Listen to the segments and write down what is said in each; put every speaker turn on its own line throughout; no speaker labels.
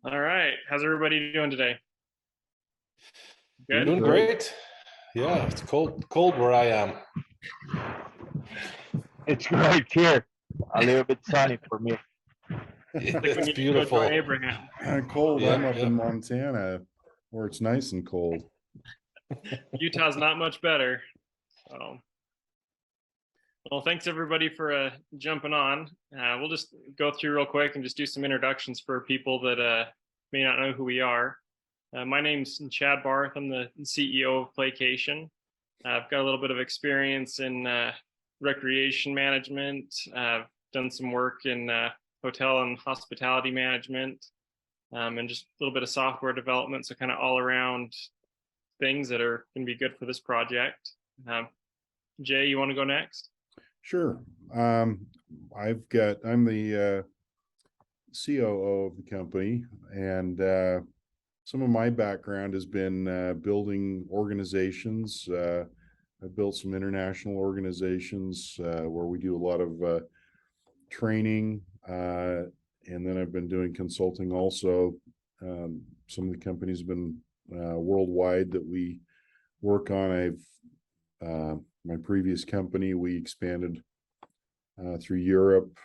All right. How's everybody doing today? Good.
Doing great. Yeah, it's cold where I am.
It's great here. A little bit sunny for me.
Like when
It's
you go join
beautiful.
Abraham.
Cold. I'm
Yep,
up in
yep.
Montana where it's nice and cold.
Utah's not much better. So, well, thanks everybody for jumping on. We'll just go through real quick and just do some introductions for people that may not know who we are. My name's Chad Barth. I'm the CEO of Playcation. I've got a little bit of experience in recreation management. I've done some work in hotel and hospitality management, and just a little bit of software development. So kind of all around things that are going to be good for this project. Jay, you want to go next?
Sure. I'm the COO of the company, and some of my background has been building organizations. I've built some international organizations where we do a lot of training, and then I've been doing consulting also. Some of the companies have been worldwide that we work on. My previous company, we expanded through Europe,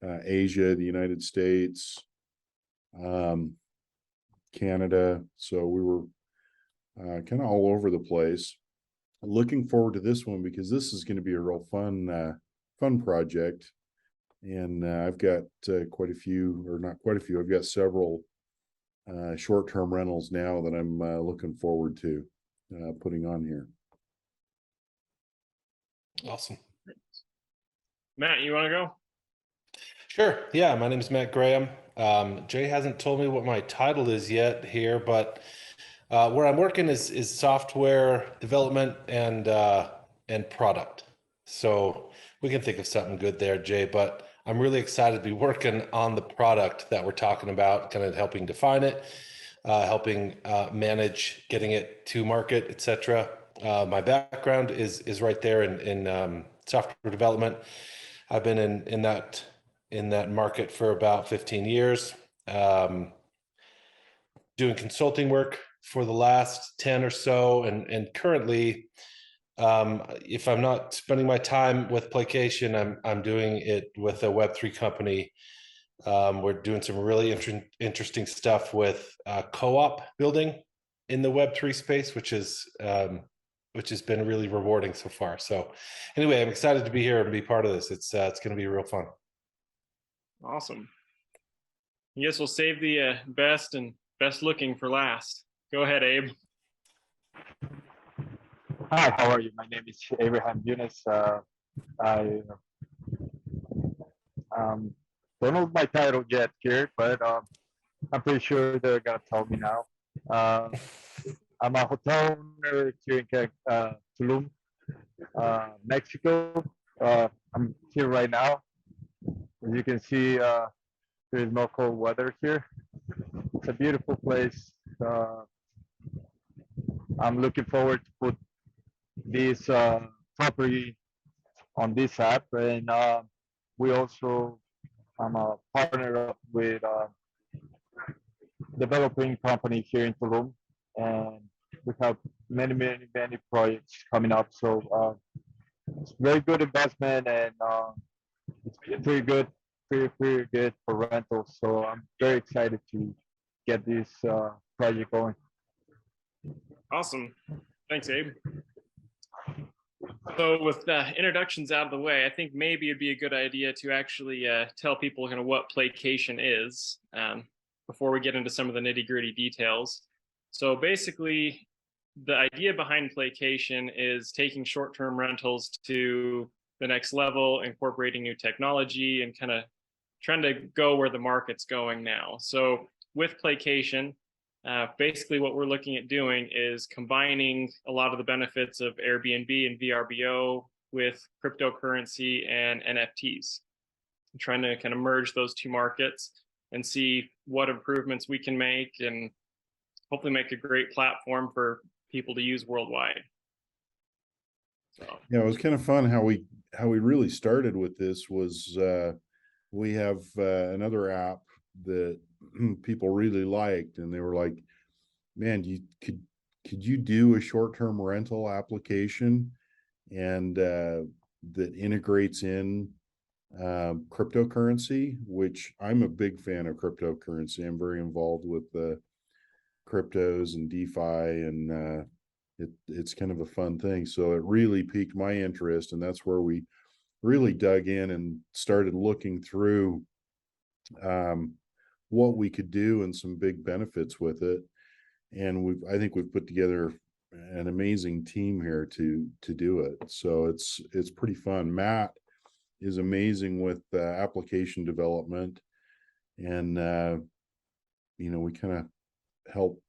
Asia, the United States, Canada. So we were kind of all over the place. Looking forward to this one because this is going to be a real fun project. And I've got quite a few, or not quite a few, I've got several short-term rentals now that I'm looking forward to putting on here.
Awesome.
Matt, you want to go?
Sure. Yeah, my name is Matt Graham. Jay hasn't told me what my title is yet here, but where I'm working is software development and product. So we can think of something good there, Jay, but I'm really excited to be working on the product that we're talking about, kind of helping define it, helping manage getting it to market, etc. My background is right there in software development. I've been in that market for about 15 years, doing consulting work for the last 10 or so, and currently, if I'm not spending my time with Playcation, I'm doing it with a Web3 company. We're doing some really interesting stuff with co-op building in the Web3 space, which has been really rewarding so far. So anyway, I'm excited to be here and be part of this. It's going to be real fun.
Awesome. I guess we'll save the best and best looking for last. Go ahead, Abe.
Hi, how are you? My name is Abraham Yunus. I don't know my title yet here, but I'm pretty sure they're gonna tell me now. I'm a hotel owner here in Tulum, Mexico. I'm here right now. As you can see, there is no cold weather here. It's a beautiful place. I'm looking forward to put this property on this app, and we also I'm a partner up with a developing company here in Tulum, and we have many projects coming up. So it's very good investment, and it's pretty good, pretty good for rentals. So I'm very excited to get this project going.
Awesome. Thanks, Abe. So with the introductions out of the way, I think maybe it'd be a good idea to actually tell people kind of what Playcation is before we get into some of the nitty-gritty details. So basically, the idea behind Playcation is taking short-term rentals to the next level, incorporating new technology, and kind of trying to go where the market's going now. So with Playcation, basically what we're looking at doing is combining a lot of the benefits of Airbnb and VRBO with cryptocurrency and NFTs. I'm trying to kind of merge those two markets and see what improvements we can make and hopefully make a great platform for people to use worldwide. So.
Yeah, it was kind of fun how we really started with this was we have another app that people really liked, and they were like, man, could you do a short-term rental application and that integrates in cryptocurrency, which I'm a big fan of cryptocurrency. I'm very involved with the cryptos and DeFi, and it's kind of a fun thing. So it really piqued my interest, and that's where we really dug in and started looking through what we could do and some big benefits with it. And I think we've put together an amazing team here to do it. So it's pretty fun. Matt is amazing with application development, and we kind of help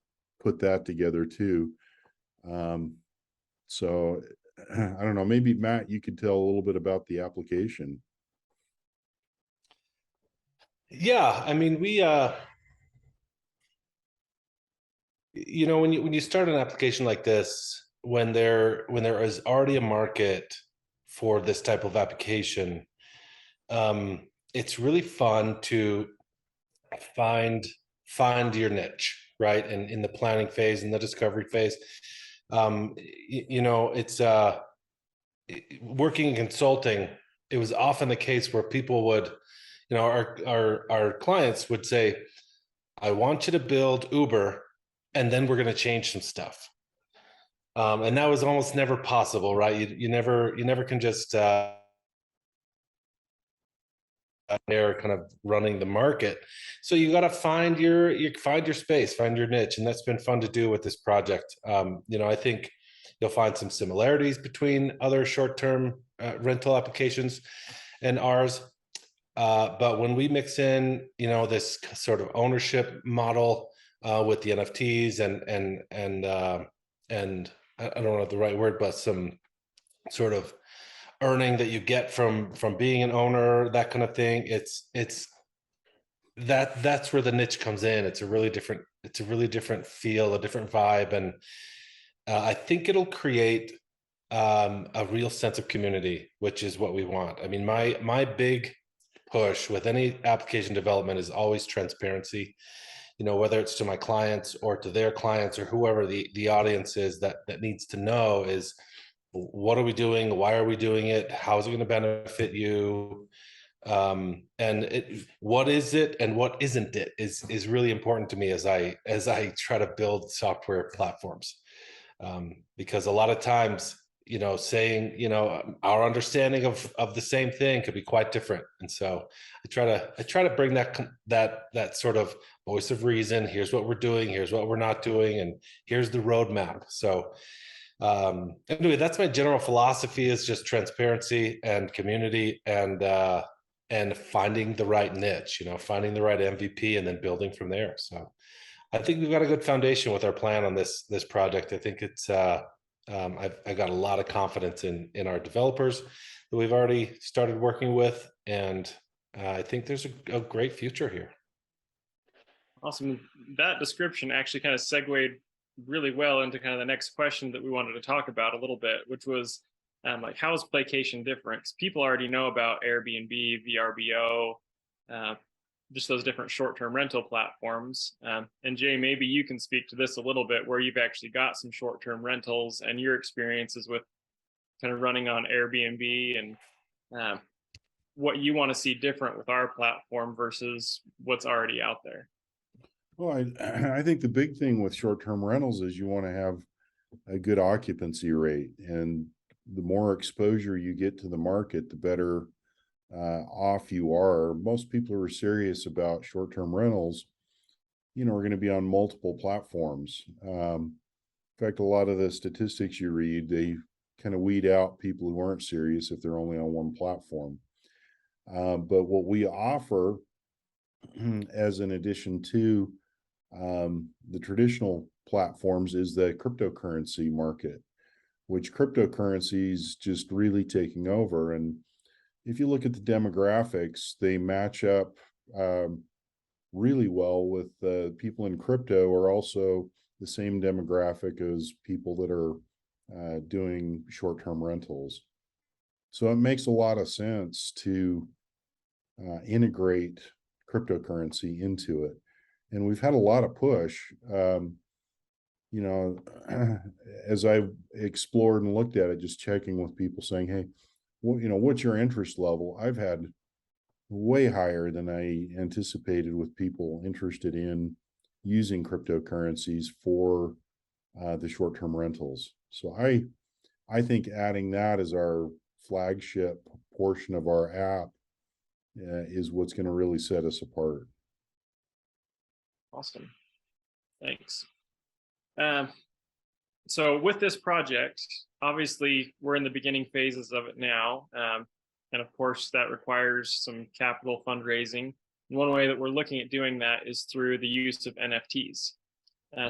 put that together too. So I don't know, maybe Matt, you could tell a little bit about the application.
Yeah, I mean, we when you start an application like this, when there is already a market for this type of application, it's really fun to find your niche, right? And in the planning phase and the discovery phase, it's working in consulting. It was often the case where people would, our clients would say, I want you to build Uber, and then we're going to change some stuff. And that was almost never possible, right? You never can just they're kind of running the market. So you got to find your space, find your niche, and that's been fun to do with this project. I think you'll find some similarities between other short-term rental applications and ours. But when we mix in, this sort of ownership model with the NFTs and I don't know the right word, but some sort of earning that you get from being an owner, that kind of thing. That's where the niche comes in. It's a really different feel, a different vibe, and I think it'll create a real sense of community, which is what we want. I mean, my big push with any application development is always transparency. Whether it's to my clients or to their clients or whoever the audience is that needs to know is, what are we doing? Why are we doing it? How is it going to benefit you? What is it and what isn't it is really important to me as I try to build software platforms. Because a lot of times, saying, our understanding of the same thing could be quite different. And so I try to bring that sort of voice of reason. Here's what we're doing. Here's what we're not doing. And here's the roadmap. So anyway, that's my general philosophy, is just transparency and community, and finding the right niche, finding the right MVP and then building from there. So I think we've got a good foundation with our plan on this project. I think it's I've got a lot of confidence in our developers that we've already started working with, and I think there's a great future here.
Awesome. That description actually kind of segued really well into kind of the next question that we wanted to talk about a little bit, which was like, how is Playcation different? 'Cause people already know about Airbnb, VRBO, just those different short-term rental platforms. And Jay, maybe you can speak to this a little bit, where you've actually got some short-term rentals and your experiences with kind of running on Airbnb, and what you want to see different with our platform versus what's already out there.
Well, I think the big thing with short-term rentals is you want to have a good occupancy rate, and the more exposure you get to the market, the better off you are. Most people who are serious about short-term rentals, are going to be on multiple platforms. In fact, a lot of the statistics you read, they kind of weed out people who aren't serious if they're only on one platform. But what we offer as an addition to the traditional platforms is the cryptocurrency market, which cryptocurrency is just really taking over. And if you look at the demographics, they match up really well with people in crypto are also the same demographic as people that are doing short-term rentals. So it makes a lot of sense to integrate cryptocurrency into it. And we've had a lot of push. You know, as I've explored and looked at it, just checking with people saying, hey, well, you know, what's your interest level? I've had way higher than I anticipated with people interested in using cryptocurrencies for the short-term rentals. So I think adding that as our flagship portion of our app is what's going to really set us apart.
Awesome. Thanks. So with this project, obviously we're in the beginning phases of it now. And of course that requires some capital fundraising. One way that we're looking at doing that is through the use of NFTs.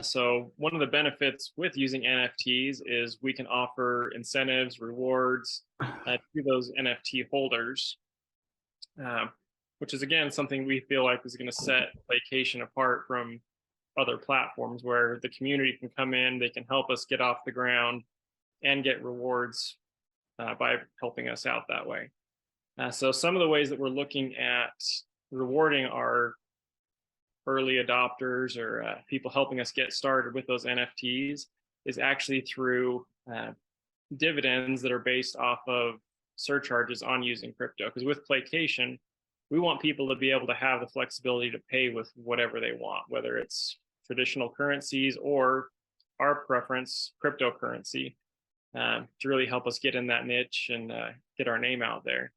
So one of the benefits with using NFTs is we can offer incentives, rewards to those NFT holders, which is again something we feel like is going to set Playcation apart from other platforms, where the community can come in, they can help us get off the ground and get rewards by helping us out that way. So some of the ways that we're looking at rewarding our early adopters or people helping us get started with those NFTs is actually through dividends that are based off of surcharges on using crypto. Because with Playcation, we want people to be able to have the flexibility to pay with whatever they want, whether it's traditional currencies or our preference, cryptocurrency, to really help us get in that niche and get our name out there.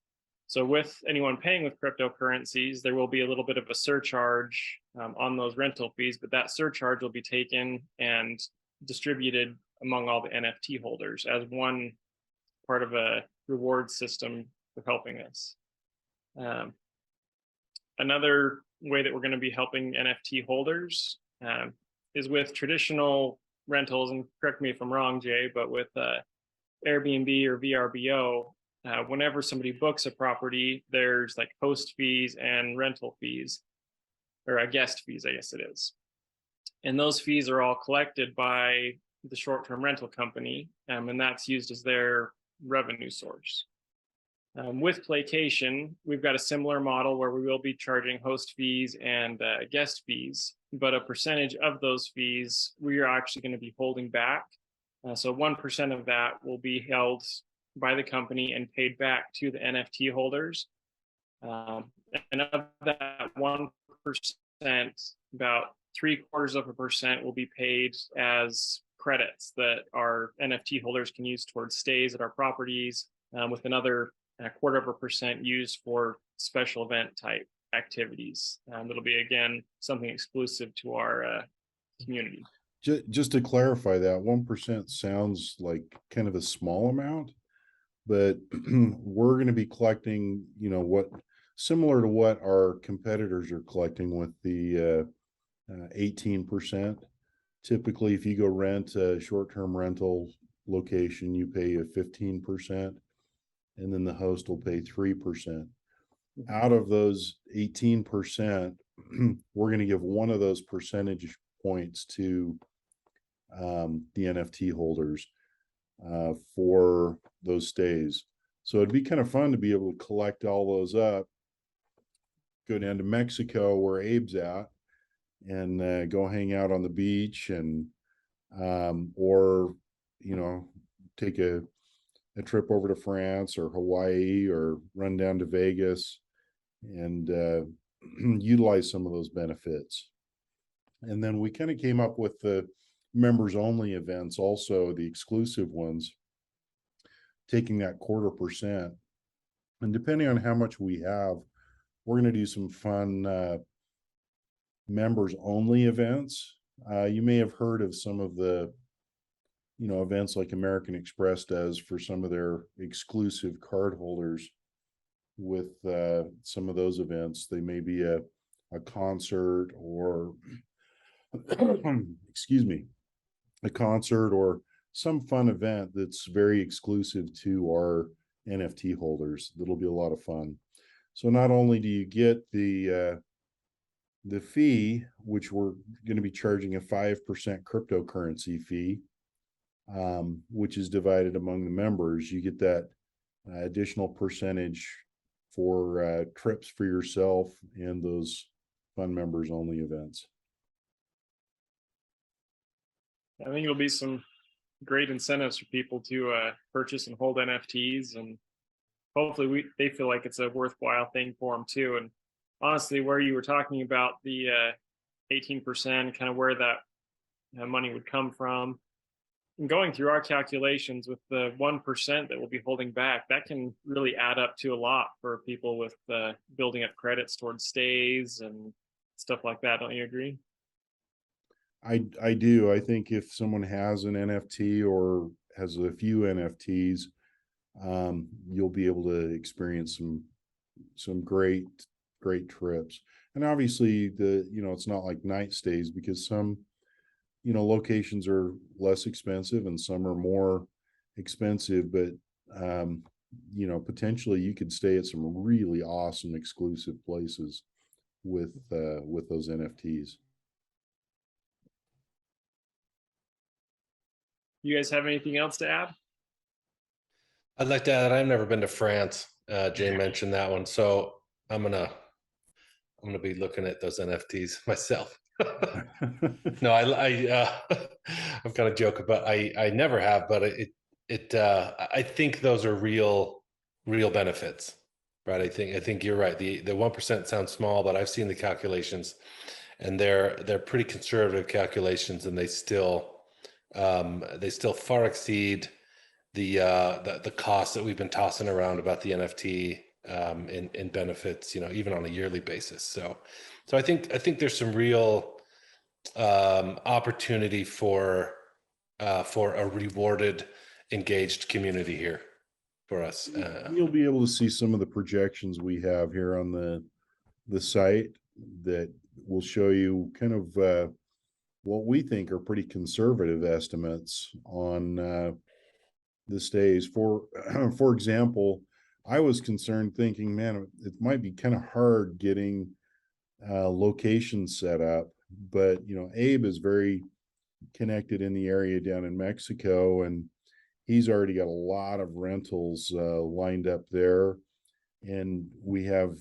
So with anyone paying with cryptocurrencies, there will be a little bit of a surcharge on those rental fees, but that surcharge will be taken and distributed among all the NFT holders as one part of a reward system for helping us. Another way that we're going to be helping NFT holders is with traditional rentals, and correct me if I'm wrong, Jay, but with Airbnb or VRBO, whenever somebody books a property, there's like host fees and rental fees, or guest fees, I guess it is. And those fees are all collected by the short-term rental company, and that's used as their revenue source. With Playcation, we've got a similar model where we will be charging host fees and guest fees, but a percentage of those fees we are actually going to be holding back. So 1% of that will be held by the company and paid back to the NFT holders. And of that 1%, about 0.75% will be paid as credits that our NFT holders can use towards stays at our properties, with another 0.25% used for special event type activities. It'll be, again, something exclusive to our community.
Just to clarify, that 1% sounds like kind of a small amount, but we're going to be collecting, you know, what similar to what our competitors are collecting with the 18%. Typically, if you go rent a short-term rental location, you pay a 15%, and then the host will pay 3%. Out of those 18%, we're going to give one of those percentage points to the NFT holders for those stays. So it'd be kind of fun to be able to collect all those up, go down to Mexico where Abe's at, and go hang out on the beach, and or, you know, take a trip over to France or Hawaii, or run down to Vegas and utilize some of those benefits. And then we kind of came up with the members only events, also the exclusive ones, taking that 0.25%. And depending on how much we have, we're going to do some fun members only events. You may have heard of some of the, you know, events like American Express does for some of their exclusive card holders. With some of those events, they may be a concert, or excuse me, a concert or some fun event that's very exclusive to our NFT holders. That'll be a lot of fun. So not only do you get the fee, which we're going to be charging a 5% cryptocurrency fee, which is divided among the members, you get that additional percentage for trips for yourself and those fund members only events.
I think it'll be some great incentives for people to purchase and hold NFTs, and hopefully they feel like it's a worthwhile thing for them too. And honestly, where you were talking about the 18%, kind of where that money would come from, and going through our calculations with the 1% that we'll be holding back, that can really add up to a lot for people with building up credits towards stays and stuff like that. Don't you agree?
I do. I think if someone has an NFT or has a few NFTs, you'll be able to experience some great trips. And obviously it's not like night stays, because some locations are less expensive and some are more expensive, but potentially you could stay at some really awesome exclusive places with those NFTs.
You guys have anything else to add?
I'd like to add, I've never been to France. Jay mentioned that one, so I'm gonna be looking at those NFTs myself. No, I'm kind of joking, but I never have, but I think those are real benefits, right? I think you're right. The 1% sounds small, but I've seen the calculations, and they're pretty conservative calculations, and they still far exceed the cost that we've been tossing around about the NFT in benefits, even on a yearly basis. So I think there's some real opportunity for a rewarded, engaged community here for us.
You'll be able to see some of the projections we have here on the site that will show you kind of what we think are pretty conservative estimates on the stays. For example, I was concerned thinking, man, it might be kind of hard getting locations set up, but Abe is very connected in the area down in Mexico, and he's already got a lot of rentals lined up there. And we have,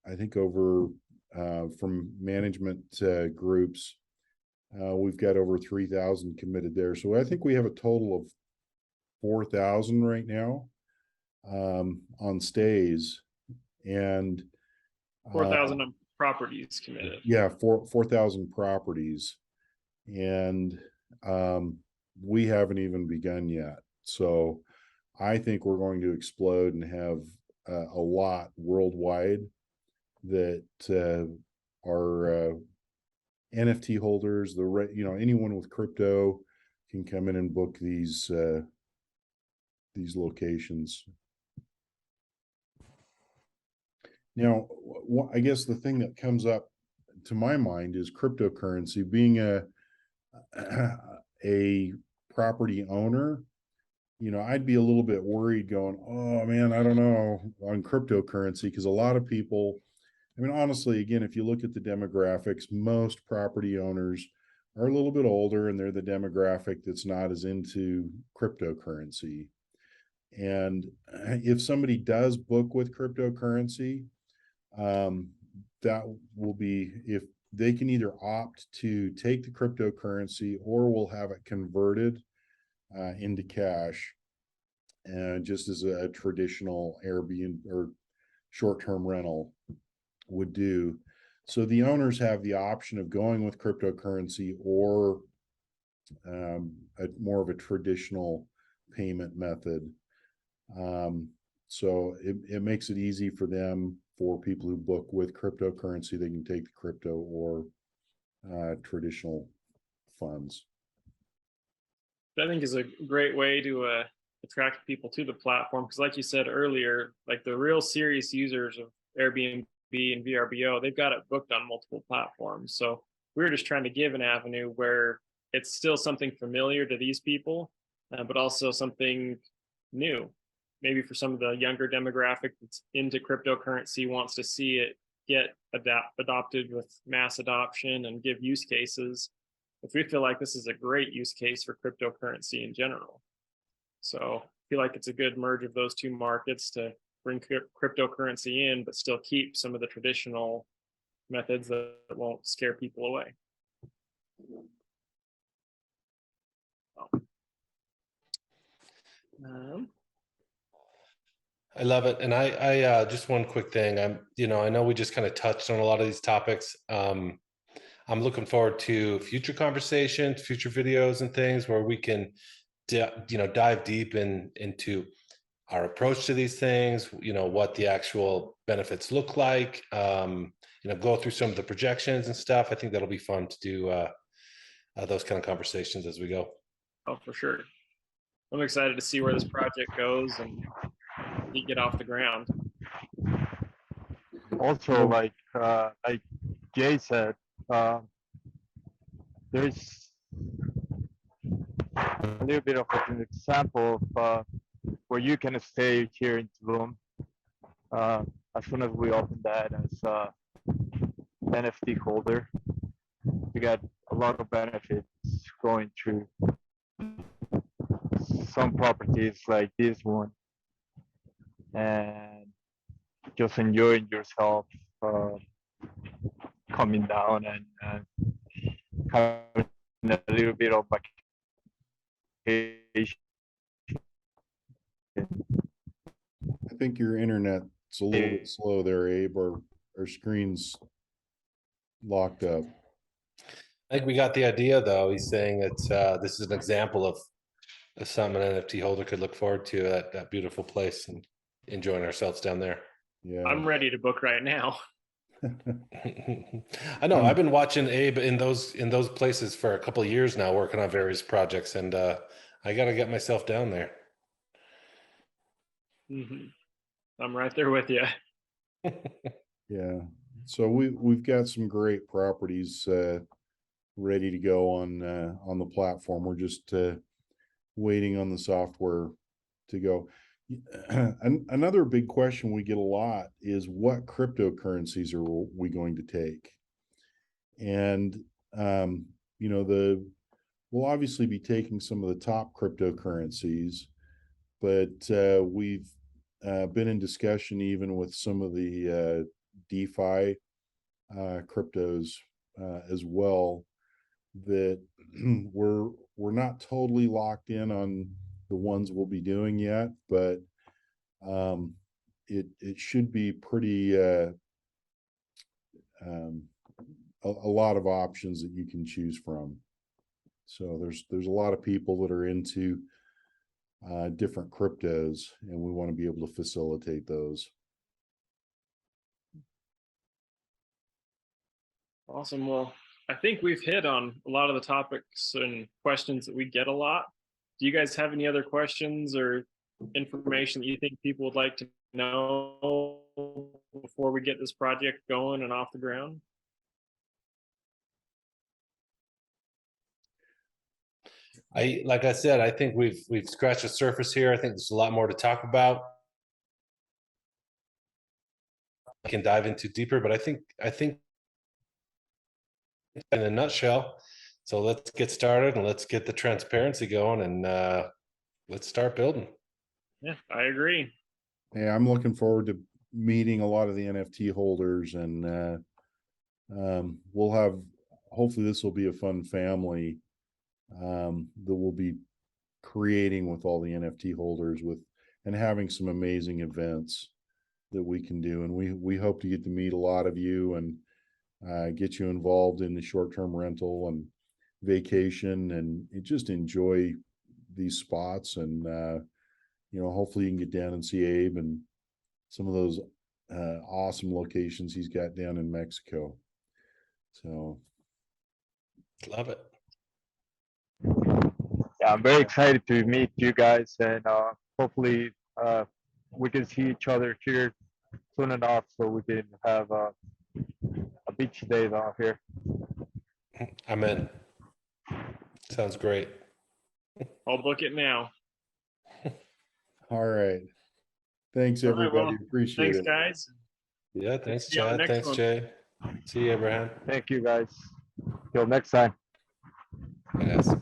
I think, over from management groups, we've got over 3,000 committed there. So I think we have a total of 4,000 right now on stays, and
4,000 properties committed.
Yeah, 4,000 properties, and we haven't even begun yet. So I think we're going to explode and have a lot worldwide that are NFT holders. Anyone with crypto can come in and book these locations. Now, I guess the thing that comes up to my mind is cryptocurrency. Being a property owner, I'd be a little bit worried going, oh man, I don't know on cryptocurrency, because a lot of people, honestly, again, if you look at the demographics, most property owners are a little bit older, and they're the demographic that's not as into cryptocurrency. And if somebody does book with cryptocurrency, that will be, if they can either opt to take the cryptocurrency, or we'll have it converted into cash, just as a traditional Airbnb or short-term rental would do. So the owners have the option of going with cryptocurrency or more of a traditional payment method. So it makes it easy for them. For people who book with cryptocurrency, they can take the crypto or traditional funds.
I think is a great way to attract people to the platform, because like you said earlier, like the real serious users of Airbnb and VRBO, they've got it booked on multiple platforms. So we're just trying to give an avenue where it's still something familiar to these people, but also something new. Maybe for some of the younger demographic that's into cryptocurrency, wants to see it get adopted with mass adoption and give use cases. If we feel like this is a great use case for cryptocurrency in general. So I feel like it's a good merge of those two markets to bring cryptocurrency in, but still keep some of the traditional methods that won't scare people away.
I love it. And I just one quick thing. I know we just kind of touched on a lot of these topics. I'm looking forward to future conversations, future videos and things where we can, dive deep into our approach to these things, what the actual benefits look like, go through some of the projections and stuff. I think that'll be fun to do those kind of conversations as we go.
Oh, for sure. I'm excited to see where this project goes and get off the ground.
Also, like Jay said, there's a little bit of an example of where you can stay here in Tulum. As soon as we open that as a NFT holder, we got a lot of benefits going through some properties like this one, and just enjoying yourself, coming down and having a little bit of vacation.
I think your internet's a little bit slow there, Abe, or our screen's locked up.
I think we got the idea, though. He's saying that this is an example of something an NFT holder could look forward to at that beautiful place and enjoying ourselves down there.
Yeah,
I'm ready to book right now.
I know. I've been watching Abe in those places for a couple of years now, working on various projects, and I got to get myself down there.
I'm right there with you.
Yeah. So we've got some great properties ready to go on the platform. We're just waiting on the software to go. Another big question we get a lot is what cryptocurrencies are we going to take? And we'll obviously be taking some of the top cryptocurrencies, but we've been in discussion even with some of the DeFi cryptos as well, that we're not totally locked in on the ones we'll be doing yet, but it should be pretty a lot of options that you can choose from. So there's a lot of people that are into different cryptos, and we want to be able to facilitate those.
Awesome. Well, I think we've hit on a lot of the topics and questions that we get a lot. Do you guys have any other questions or information that you think people would like to know before we get this project going and off the ground?
Like I said, I think we've scratched the surface here. I think there's a lot more to talk about. I can dive into deeper, but I think in a nutshell. So let's get started and let's get the transparency going, and let's start building.
Yeah, I agree.
Yeah, I'm looking forward to meeting a lot of the NFT holders, and we'll have, hopefully this will be a fun family that we'll be creating with all the NFT holders, and having some amazing events that we can do. And we hope to get to meet a lot of you and get you involved in the short-term rental and vacation, and just enjoy these spots. And hopefully you can get down and see Abe and some of those awesome locations he's got down in Mexico. So
love it.
Yeah, I'm very excited to meet you guys, and hopefully we can see each other here soon enough so we can have a beach day out here.
I'm in. Sounds great.
I'll book it now.
all right. Thanks,
All right,
everybody.
well,
Appreciate
thanks,
it.
guys.
Yeah, thanks,
See you on the
Chad.
next
Thanks,
one.
Jay. See you, Abraham.
Thank you, guys. Till next time.
Bye, guys.